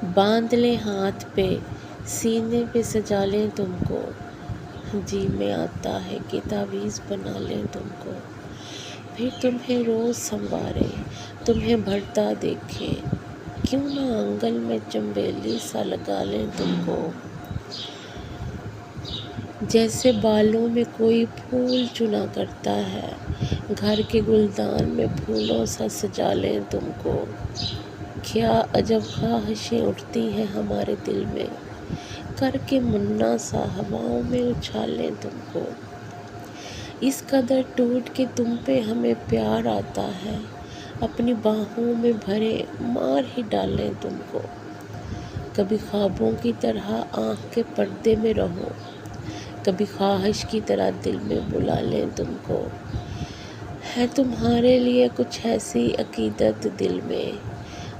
باندھ لیں ہاتھ پہ، سینے پہ سجا لیں تم کو، جی میں آتا ہے کہ تعویذ بنا لیں تم کو، پھر تمہیں روز سنواریں، تمہیں بھرتا دیکھیں، کیوں نہ آنگن میں چنبیلی سا لگا لیں تم کو، جیسے بالوں میں کوئی پھول چنا کرتا ہے، گھر کے گلدان میں پھولوں سا سجا لیں تم کو، کیا عجب خواہشیں اٹھتی ہیں ہمارے دل میں، کر کے منا سا ہواؤں میں اچھالیں تم کو، اس قدر ٹوٹ کے تم پہ ہمیں پیار آتا ہے، اپنی باہوں میں بھرے مار ہی ڈالیں تم کو، کبھی خوابوں کی طرح آنکھ کے پردے میں رہو، کبھی خواہش کی طرح دل میں بلا لیں تم کو، ہے تمہارے لیے کچھ ایسی عقیدت دل میں،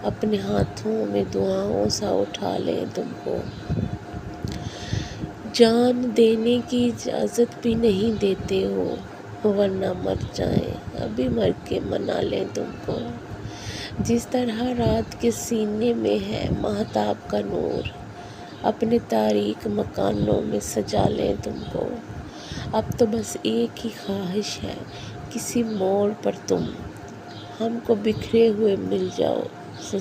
اپنے ہاتھوں میں دعاؤں سا اٹھا لیں تم کو، جان دینے کی اجازت بھی نہیں دیتے ہو، ورنہ مر جائیں ابھی مر کے منا لیں تم کو، جس طرح رات کے سینے میں ہے مہتاب کا نور، اپنے تاریک مکانوں میں سجا لیں تم کو، اب تو بس ایک ہی خواہش ہے، کسی موڑ پر تم ہم کو بکھرے ہوئے مل جاؤ،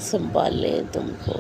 سنبھال لیں تم کو۔